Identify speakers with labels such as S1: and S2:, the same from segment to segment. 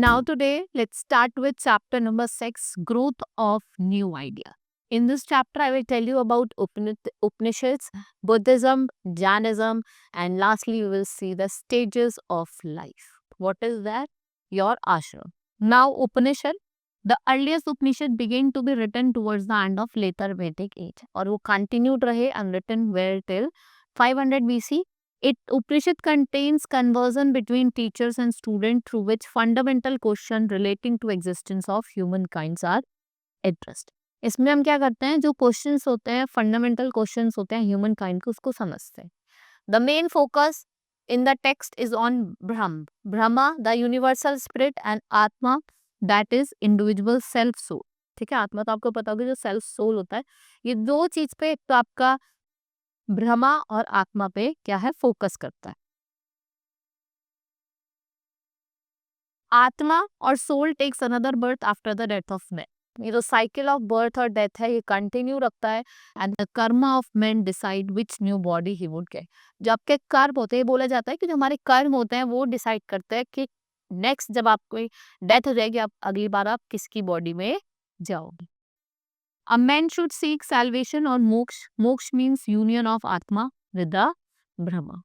S1: Now, today, let's start with chapter number 6, Growth of New Idea. In this chapter, I will tell you about Upanishads, Buddhism, Jainism, and lastly, we will see the stages of life. What is that? Your ashram. Now, Upanishad, the earliest Upanishad began to be written towards the end of later Vedic age, और वो continued रहे unwritten well till 500 BC. It Upanishad contains conversion between teachers and students through which fundamental questions relating to existence of humankind are addressed. इसमें हम क्या करते हैं, जो questions होते हैं, फंडामेंटल क्वेश्चंस होते हैं ह्यूमन काइंड के, उसको समझते हैं. The main focus in the text is on Brahman, Brahma the universal spirit, and atma that is individual self soul. ठीक है, आत्मा तो आपको पता होगा जो सेल्फ सोल होता है. ये दो चीज पे, एक तो आपका ब्रह्मा और आत्मा पे क्या है, फोकस करता है. आत्मा और soul takes another birth after the death of man. ये जो साइकिल ऑफ बर्थ और डेथ है, ये कंटिन्यू रखता है. And the karma of man decide which new body he would get. जो आपके कर्म होते हैं, बोला जाता है कि जो हमारे कर्म होते हैं वो डिसाइड करते हैं कि नेक्स्ट जब आपको डेथ हो जाएगी, आप अगली बार आप किसकी बॉडी में जाओगे. A man should seek salvation or moksha. Moksha means union of Atma with the Brahma.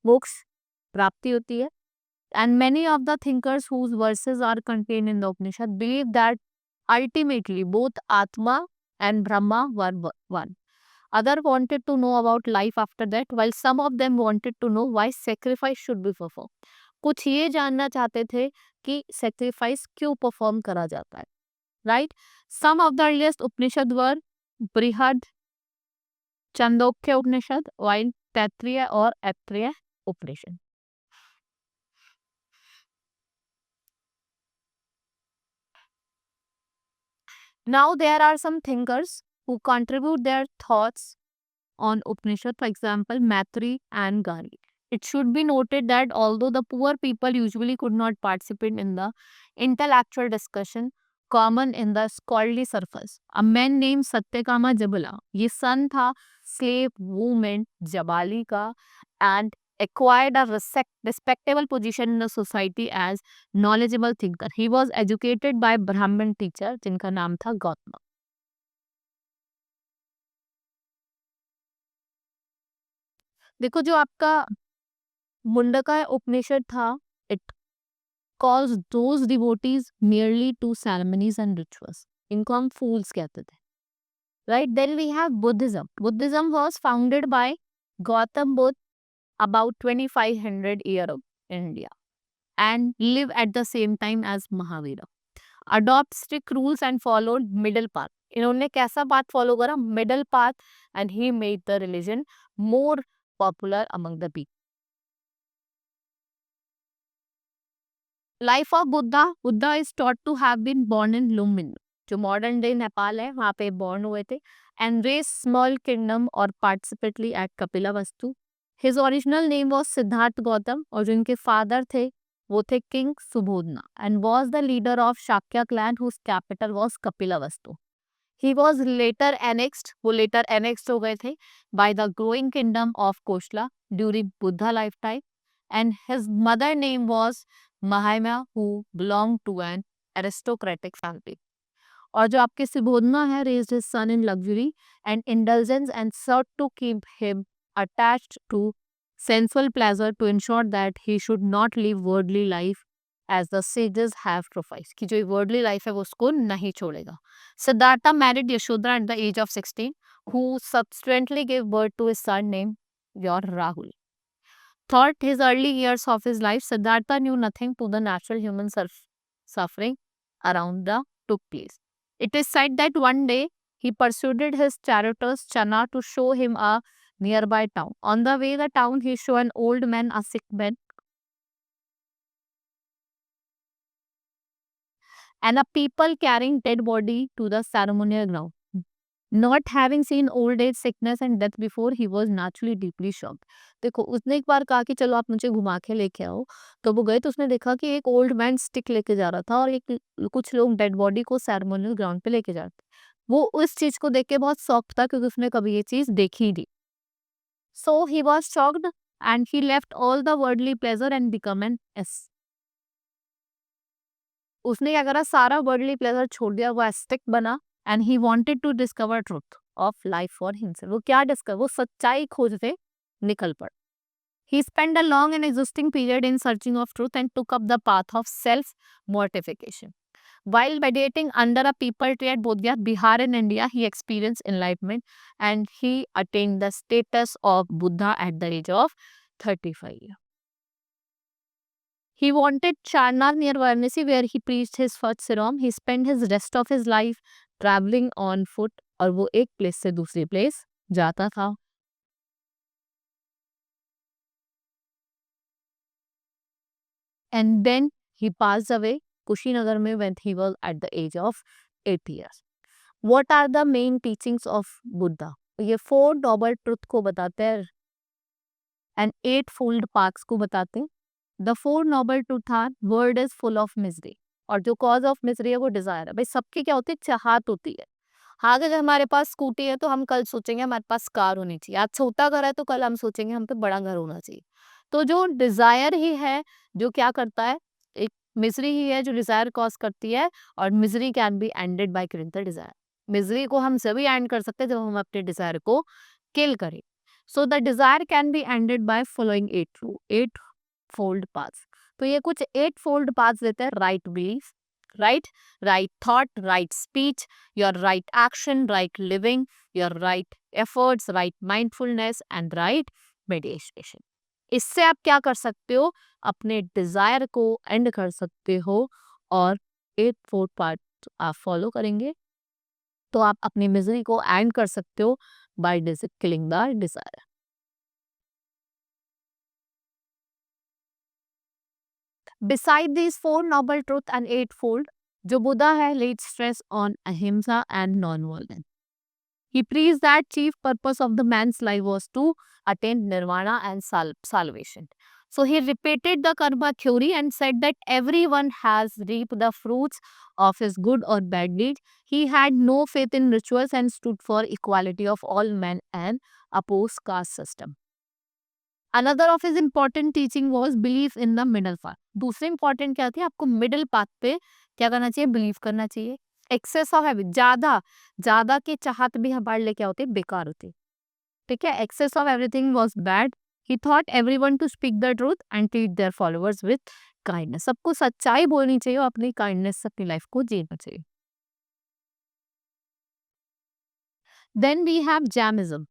S1: मोक्ष प्राप्ति होती है. And many of the thinkers whose verses are contained in the Upanishad believe that ultimately both Atma and Brahma were one. Others wanted to know about life after that, while some of them wanted to know why sacrifice should be performed. कुछ ये जानना चाहते थे कि sacrifice क्यों perform करा जाता है. Right? Some of the earliest Upanishad were Brihad, Chandogya Upanishad, while Taittiriya or Aittiriya Upanishad. Now there are some thinkers who contribute their thoughts on Upanishad, for example, Maitri and Gari. It should be noted that although the poor people usually could not participate in the intellectual discussion common in the scholarly surface, a man named Satyakama Jabala, ये son था slave woman Jabali का, and acquired a respectable position in the society as knowledgeable thinker. He was educated by Brahmin teacher जिनका नाम था गौतम. देखो जो आपका मुंडका उपनिषद था, it calls those devotees merely to ceremonies and rituals. इनको हम fools कहते थे. Right? Then we have Buddhism. Buddhism was founded by Gautam Buddha about 2500 years ago in India and live at the same time as Mahavira. Adopt strict rules and followed middle path. इन्होंने कैसा path follow करा? Middle path, and he made the religion more popular among the people. Life of Buddha. Buddha is thought to have been born in Lumbini, जो modern day Nepal है, वहां पे born हुए थे. And race small kingdom और particularly at Kapilavastu. His original name was Siddhartha Gautam, और जो इनके फादर थे वो थे king Suddhodana, and was the leader of Shakya clan whose capital was Kapilavastu. He was later annexed, वो लेटर एनेक्स्ड हो गए थे by the growing kingdom of Kosala during Buddha life time. And his mother name was Mahima, who belonged to an aristocratic family. और जो आपके सुबोधना है, raised his son in luxury and indulgence and sought to keep him attached to sensual pleasure to ensure that he should not live worldly life as the sages have prophesied. कि जो worldly life है वो उसको नहीं छोड़ेगा. Siddhartha married Yashoda at the age of 16, who subsequently gave birth to his son named your Rahul. Thought his early years of his life, Siddhartha knew nothing to the natural human suffering around the took place. It is said that one day he persuaded his charioteer Chana to show him a nearby town. On the way the town, he saw an old man, a sick man, and a people carrying dead body to the ceremonial ground. Not having seen old age, sickness and death before, he was naturally deeply shocked. देखो उसने एक बार कहा कि चलो आप मुझे घुमा के लेके आओ, तो वो गए तो उसने देखा कि एक ओल्ड मैन स्टिक लेके जा रहा था और एक कुछ लोग डेड बॉडी को सेरेमोनियल ग्राउंड पे लेके जा रहे थे. वो उस चीज को देख के बहुत शॉक्ड था क्योंकि उसने कभी ये चीज देखी नहीं. So he was shocked and he left all the worldly pleasure and become an S. उसने क्या करा, सारा वर्ल्डली प्लेजर छोड़ दिया, वो एस्टिक बना and he wanted to discover truth of life for himself. वो क्या डिस्कवर, वो सच्चाई खोजते निकल पड़ा. He spent a long and exhausting period in searching of truth and took up the path of self mortification. While meditating under a peepal tree at Bodh Gaya, Bihar in India, he experienced enlightenment and he attained the status of Buddha at the age of 35. He wanted Charnar near Varanasi where he preached his first sermon. He spent his rest of his life traveling on foot और वो एक place से दूसरी place जाता था. And then he passed away Kushinagar में when he was at the age of 80 years. What are the main teachings of Buddha? ये 4 noble truth को बताते हैं and 8-fold paths को बताते हैं. The 4 noble truth are world is full of misery. और जो cause of misery है वो desire है. भाई सबकी क्या होती है, चाहत होती है. हाँ, अगर हमारे पास स्कूटी है तो हम कल सोचेंगे हमारे पास कार होनी चाहिए. आज छोटा घर है तो कल हम सोचेंगे हम पे बड़ा घर होना चाहिए. तो जो डिजायर ही है जो क्या करता है, एक मिजरी ही है जो डिजायर कॉज करती है. और misery can be ended by killing the desire. Misery को हम सभी एंड कर सकते हैं जब हम अपने डिजायर को किल करें. So the desire can be ended by following 8 fold paths. तो ये कुछ 8 फोल्ड पाथ्स देते हैं. Right belief, right thought, right speech, your right action, right living, your right efforts, right mindfulness and right meditation. इससे आप क्या कर सकते हो, अपने डिजायर को एंड कर सकते हो और 8 4 पार्ट आप फॉलो करेंगे तो आप अपनी मिजरी को एंड कर सकते हो by killing the desire. Beside these 4 noble truth and 8-fold, जो बुद्धा है laid stress on ahimsa and non-violence. He preached that chief purpose of the man's life was to attain nirvana and salvation. So he repeated the karma theory and said that everyone has reaped the fruits of his good or bad deeds. He had no faith in rituals and stood for equality of all men and opposed caste system. Another of his important teaching was belief in the middle path. दूसरे important क्या थी, आपको middle path पे क्या करना चाहिए, believe करना चाहिए. Excess of habit, ज्यादा की चाहत भी हमारे लिए क्या होती है, बेकार होती है. ठीक है. Excess of everything was bad. He taught everyone to speak the truth and treat their followers with kindness. सबको सच्चाई बोलनी चाहिए और अपनी kindness से अपनी life को जीना चाहिए. Then we have Jainism.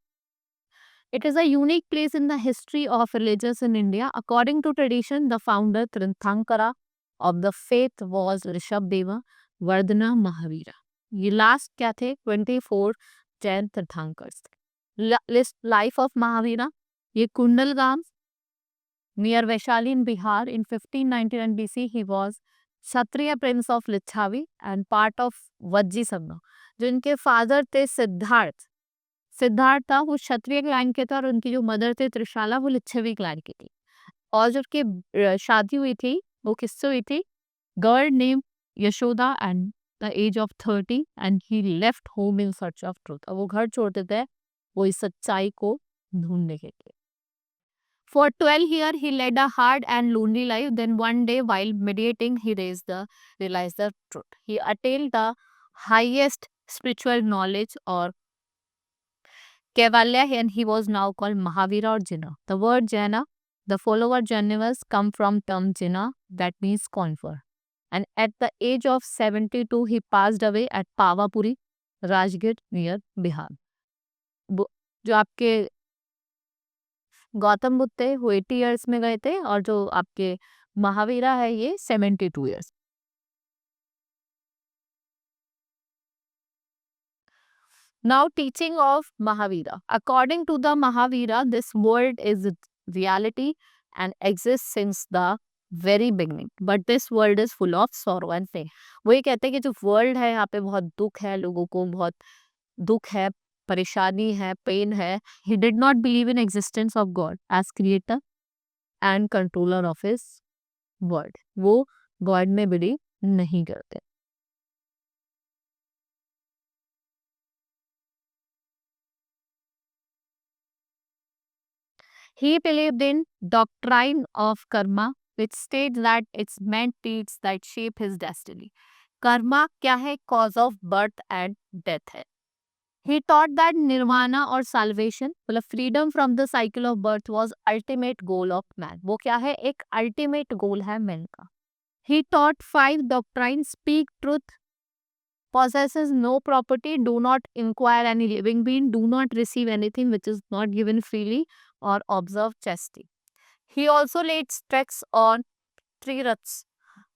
S1: It is a unique place in the history of religions in India. According to tradition, the founder Tirthankara of the faith was Rishabdeva Vardhana Mahavira. ये last क्या थे, 24 Jain tirthankars. List life of Mahavira. ये Kundalgram near Vaishali in Bihar in 1599 BC. He was Kshatriya prince of Licchavi and part of Vajji Sangh. जो इनके father थे सिद्धार्थ था, वो क्षत्रिय clan के थे और उनकी जो मदर थे त्रिशाला वो लिच्छवी क्लैन की थी. और जब की शादी हुई थी वो किससे हुई थी, girl name Yashoda and the age of 30 and he left home in search of truth. अब वो घर छोड़ देते हैं वो इस सच्चाई को ढूंढने के लिए. For 12 years he led a hard and lonely life. Then one day while meditating he realized the truth. He attained the highest spiritual knowledge or Kevalya, and he was now called Mahavira or Jina. The word Jaina, the follower Jainivas come from term Jina that means conquer. And at the age of 72 he passed away at Pavapuri, Rajgir near Bihar. जो आपके गौतम बुद्ध थे वो 80 years में गए थे और जो आपके महावीरा है ये 72 years. Now teaching of Mahavira. According to the Mahavira, this world is reality and exists since the very beginning. But this world is full of sorrow and pain. वो ये कहते हैं कि जो वर्ल्ड है यहाँ पे बहुत दुख है, लोगों को बहुत दुख है, परेशानी है, पेन है. He did not believe in existence of God as creator and controller of his world. वो गॉड में बिलीव नहीं करते. He believed in doctrine of karma, which states that it's meant deeds that shape his destiny. Karma क्या है? Cause of birth and death है. He taught that nirvana or salvation, मतलब freedom from the cycle of birth was ultimate goal of man. वो क्या है? एक ultimate goal है man का. He taught 5 doctrines: speak truth, possesses no property, do not inquire any living being, do not receive anything which is not given freely, or observe chastity. He also laid stress on three ruts: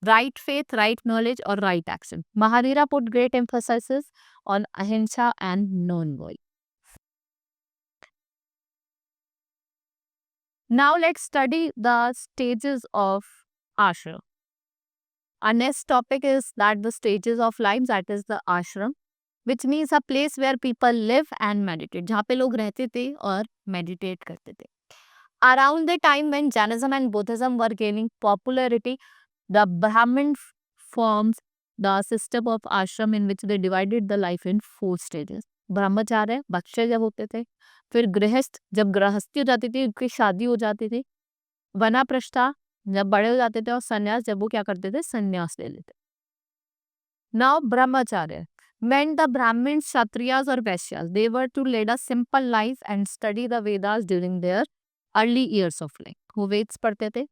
S1: right faith, right knowledge, or right action. Mahavira put great emphasis on ahimsa and non-violence. Now let's study the stages of ashram. Our next topic is that the stages of life, that is the ashram, which means a place where people live and meditate. जहाँ पे लोग रहते थे और meditate करते थे. Around the time when Jainism and Buddhism were gaining popularity, the Brahmin forms the system of ashram in which they divided the life in 4 stages. ब्रह्मचार्य बच्चे जब होते थे, फिर गृहस्थ जब गृहस्थी हो जाती थी, उनकी शादी हो जाती थी, वनाप्रस्था जब बड़े हो जाते थे, और संन्यास जब वो क्या करते थे? संन्यास ले लेते. Now brahmacharya meant the Brahmins, Kshatriyas or Vaishyas. They were to lead a simple life and study the Vedas during their early years of life. वो वेद्स पढ़ते थे.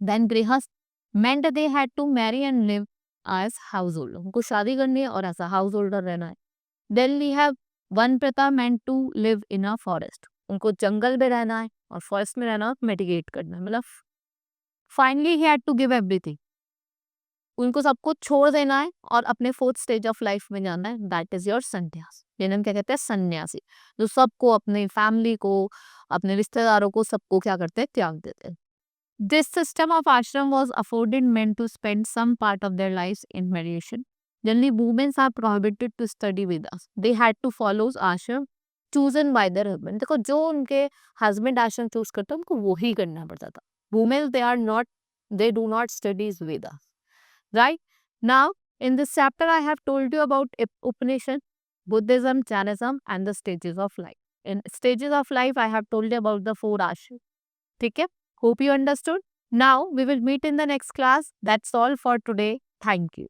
S1: Then गृहस्थ meant they had to marry and live as householder. उनको शादी करनी है और ऐसा householder रहना है. Then we have वनप्रथा meant to live in a forest. उनको जंगल में रहना है और फॉरेस्ट में रहना और मेडिटेट करना है. मतलब finally he had to give everything. उनको सब कुछ छोड़ देना है और अपने 4th स्टेज ऑफ लाइफ में जाना है. दैट इज योर संन्यास. जिन्हें हम क्या कहते हैं? सन्यासी. जो सबको, अपने फैमिली को, अपने रिश्तेदारों को, सबको क्या करते हैं? त्याग देते हैं. This system of ashram was afforded men to spend some part of their lives in meditation. Generally, women are prohibited to study Vedas. They had to follow ashram chosen by their husband. देखो, जो उनके husband आश्रम choose करते हैं, उनको वो ही करना पड़ता था. Women, they do not study Vedas. Right? Now, in this chapter, I have told you about Upanishad, Buddhism, Jainism, and the stages of life. In stages of life, I have told you about the 4 ashrams. ठीक है? Hope you understood. Now we will meet in the next class. That's all for today. Thank you.